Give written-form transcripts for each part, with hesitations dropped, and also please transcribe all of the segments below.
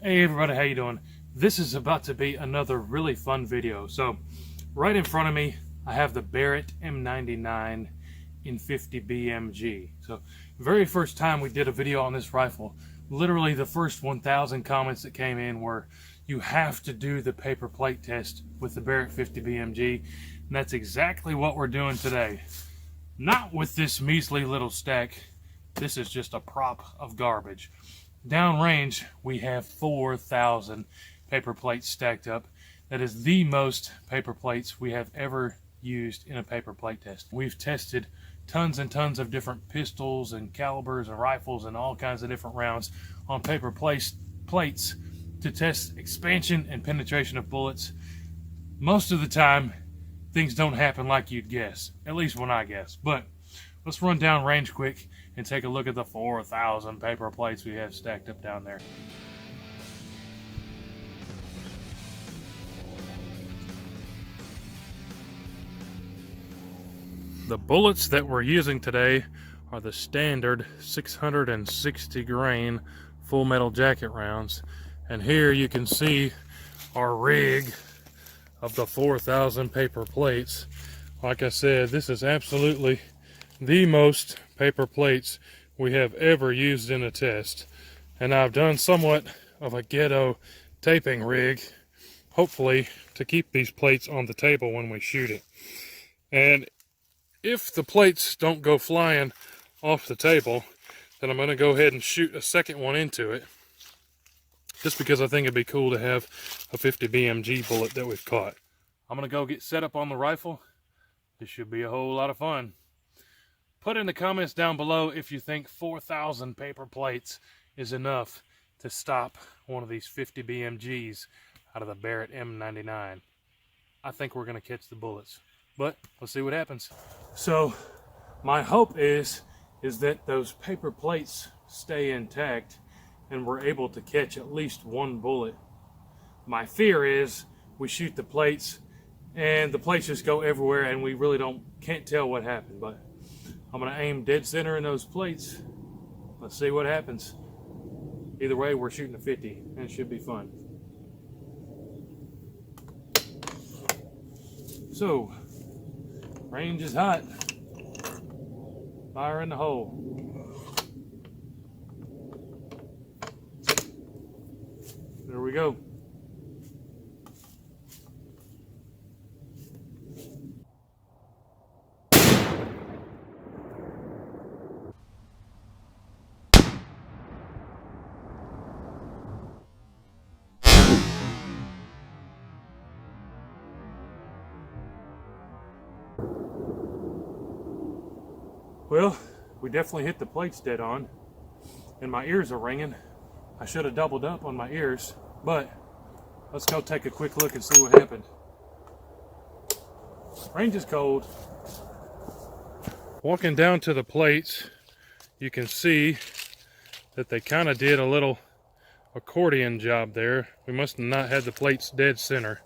Hey everybody, how you doing? This is about to be another really fun video. So, right in front of me, I have the Barrett M99 in 50 BMG. So, very first time we did a video on this rifle, literally the first 1,000 comments that came in were, you have to do the paper plate test with the Barrett 50 BMG. And that's exactly what we're doing today. Not with this measly little stack. This is just a prop of garbage. Downrange, we have 4,000 paper plates stacked up. That is the most paper plates we have ever used in a paper plate test. We've tested tons and tons of different pistols and calibers and rifles and all kinds of different rounds on paper plates to test expansion and penetration of bullets. Most of the time, things don't happen like you'd guess, at least when I guess. But let's run down range quick and take a look at the 4,000 paper plates we have stacked up down there. The bullets that we're using today are the standard 660 grain full metal jacket rounds. And here you can see our rig of the 4,000 paper plates. Like I said, this is absolutely the most paper plates we have ever used in a test. And I've done somewhat of a ghetto taping rig, hopefully to keep these plates on the table when we shoot it. And if the plates don't go flying off the table, then I'm going to go ahead and shoot a second one into it, just because I think it'd be cool to have a 50 BMG bullet that we've caught. I'm going to go get set up on the rifle. This should be a whole lot of fun. Put in the comments down below if you think 4,000 paper plates is enough to stop one of these 50 BMGs out of the Barrett M99. I think we're going to catch the bullets, but let's see what happens. So my hope is that those paper plates stay intact and we're able to catch at least one bullet. My fear is we shoot the plates and the plates just go everywhere and we really can't tell what happened. But I'm going to aim dead center in those plates. Let's see what happens. Either way, we're shooting a 50 and it should be fun. So, range is hot. Fire in the hole. There we go. Well, we definitely hit the plates dead on, and my ears are ringing. I should have doubled up on my ears, but let's go take a quick look and see what happened. Range is cold. Walking down to the plates, you can see that they kind of did a little accordion job there. We must have not had the plates dead center,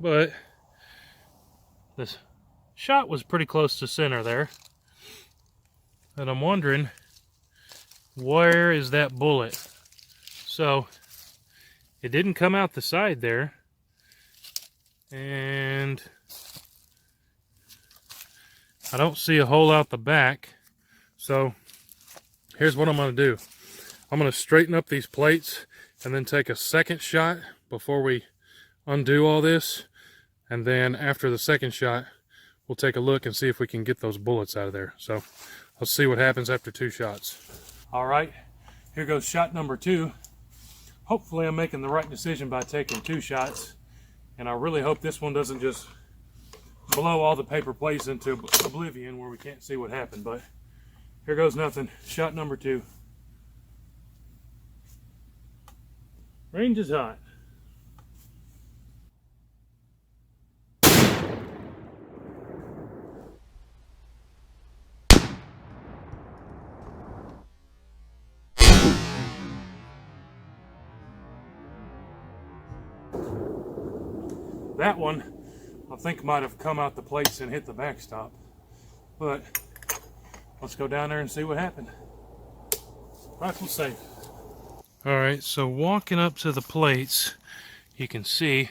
but this shot was pretty close to center there. And I'm wondering, where is that bullet? So, it didn't come out the side there. And I don't see a hole out the back. So, here's what I'm going to do. I'm going to straighten up these plates and then take a second shot before we undo all this. And then after the second shot, we'll take a look and see if we can get those bullets out of there. So, let's see what happens after 2 shots. All right, here goes shot number 2. Hopefully I'm making the right decision by taking 2 shots. And I really hope this one doesn't just blow all the paper plates into oblivion where we can't see what happened. But here goes nothing. Shot number 2. Range is hot. That one, I think, might have come out the plates and hit the backstop. But let's go down there and see what happened. Rifle safe. Alright, so walking up to the plates, you can see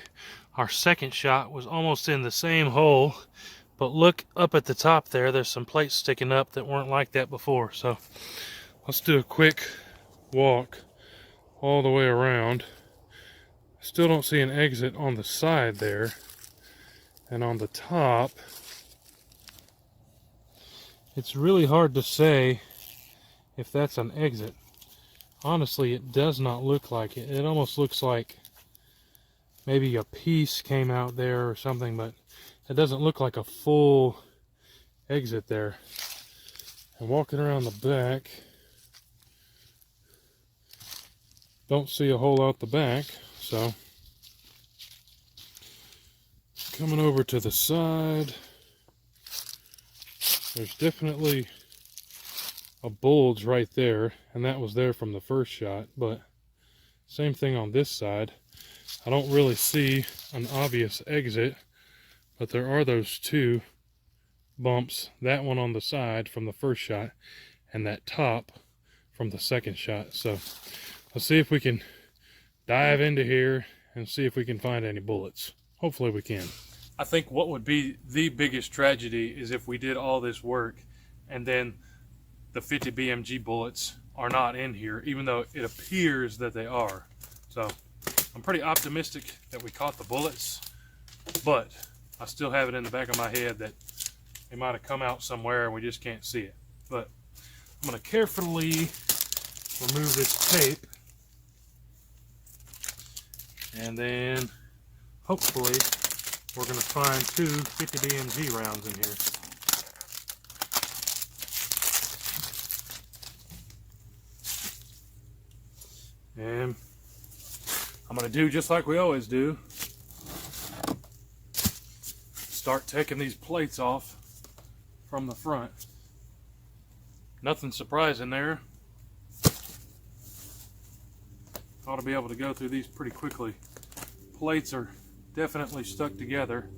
our second shot was almost in the same hole, but look up at the top there, there's some plates sticking up that weren't like that before. So let's do a quick walk all the way around. Still don't see an exit on the side there. And on the top, it's really hard to say if that's an exit. Honestly, it does not look like it. It almost looks like maybe a piece came out there or something, but it doesn't look like a full exit there. And walking around the back, don't see a hole out the back, so coming over to the side, there's definitely a bulge right there, and that was there from the first shot, but same thing on this side. I don't really see an obvious exit, but there are those two bumps, that one on the side from the first shot and that top from the second shot. So let's see if we can dive into here and see if we can find any bullets. Hopefully we can. I think what would be the biggest tragedy is if we did all this work and then the 50 BMG bullets are not in here, even though it appears that they are. So I'm pretty optimistic that we caught the bullets, but I still have it in the back of my head that they might have come out somewhere and we just can't see it. But I'm going to carefully remove this tape, and then hopefully we're going to find two 50 BMG rounds in here. And I'm going to do just like we always do. Start taking these plates off from the front. Nothing surprising there. Ought to be able to go through these pretty quickly. Plates are definitely stuck together.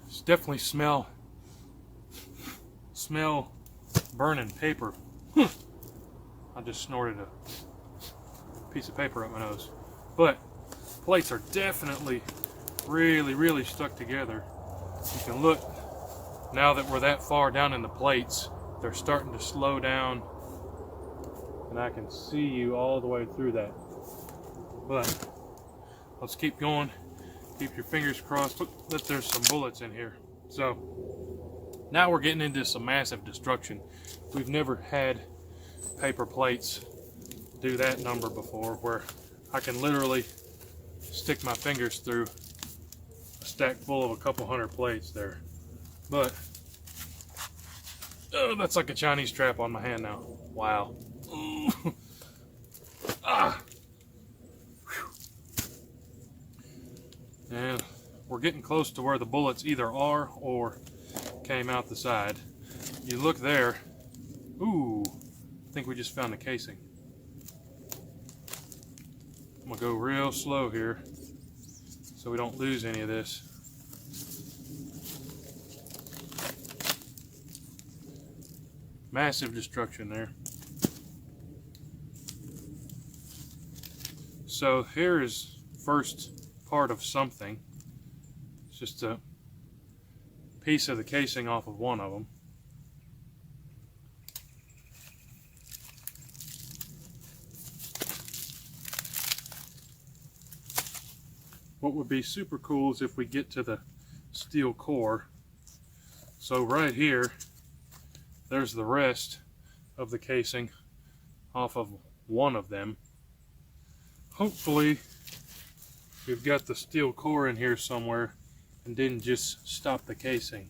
It's definitely smell burning paper. I just snorted a piece of paper up my nose. But plates are definitely really stuck together. You can look, now that we're that far down in the plates, they're starting to slow down, and I can see you all the way through that. But let's keep going. Keep your fingers crossed. Look, that there's some bullets in here. So now we're getting into some massive destruction. We've never had paper plates do that number before, where I can literally stick my fingers through a stack full of a couple hundred plates there. But oh, that's like a Chinese trap on my hand now. Wow. Ah. And we're getting close to where the bullets either are or came out the side. You look there. Ooh, I think we just found the casing. I'm gonna go real slow here so we don't lose any of this. Massive destruction there. So here is first part of something. It's just a piece of the casing off of one of them. What would be super cool is if we get to the steel core. So right here, there's the rest of the casing off of one of them. Hopefully we've got the steel core in here somewhere and didn't just stop the casing.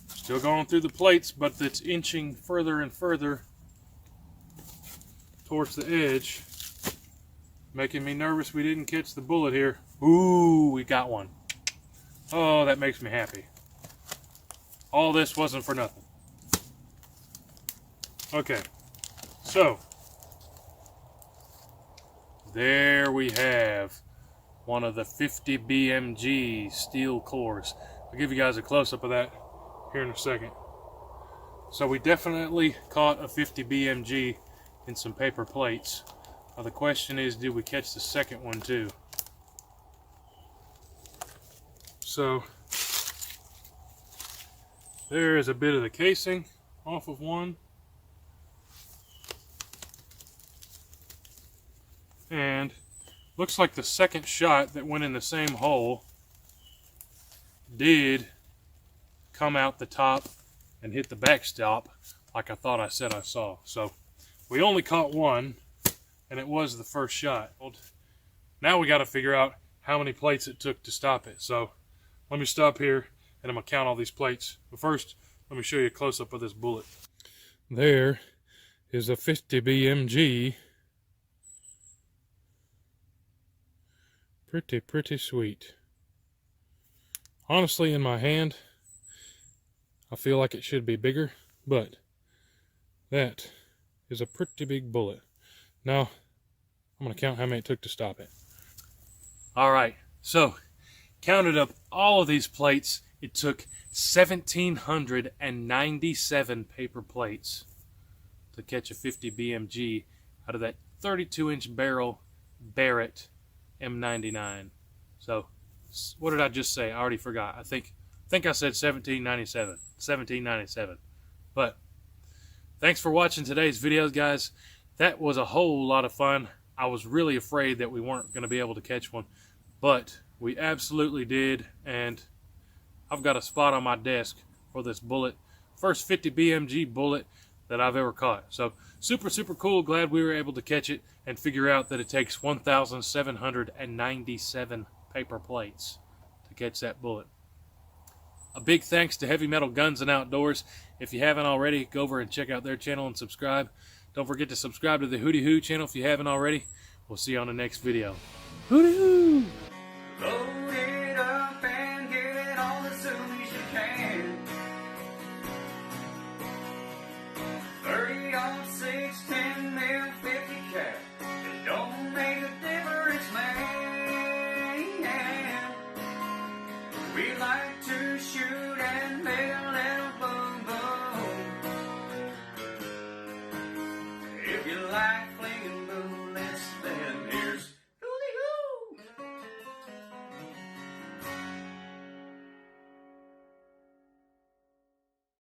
Still going through the plates, but it's inching further and further towards the edge, making me nervous we didn't catch the bullet here. Ooh, we got one. Oh, that makes me happy. All this wasn't for nothing. Okay, so there we have one of the 50 BMG steel cores. I'll give you guys a close-up of that here in a second. So we definitely caught a 50 BMG in some paper plates. Now the question is, did we catch the second one too? So there is a bit of the casing off of one. And looks like the second shot that went in the same hole did come out the top and hit the backstop like I thought I said I saw. So we only caught one, and it was the first shot. Now we got to figure out how many plates it took to stop it. So let me stop here and I'm going to count all these plates. But first, let me show you a close-up of this bullet. There is a 50 BMG. Pretty sweet. Honestly, in my hand, I feel like it should be bigger, but that is a pretty big bullet. Now, I'm going to count how many it took to stop it. Alright, so counted up all of these plates. It took 1,797 paper plates to catch a 50 BMG out of that 32-inch barrel Barrett M99. So, what did I just say? I already forgot. I think I said 1797. But thanks for watching today's videos, guys. That was a whole lot of fun. I was really afraid that we weren't going to be able to catch one, but we absolutely did, and I've got a spot on my desk for this bullet. First 50 BMG bullet that I've ever caught. So super cool. Glad we were able to catch it and figure out that it takes 1,797 paper plates to catch that bullet. A big thanks to Heavy Metal Guns and Outdoors. If you haven't already, go over and check out their channel and subscribe. Don't forget to subscribe to the Hootie Hoo channel if you haven't already. We'll see you on the next video. Hootie Hoo! Load it up and get it on as soon as you can. 30-06, 10 mil, 50 cap. It don't make a difference, man. We like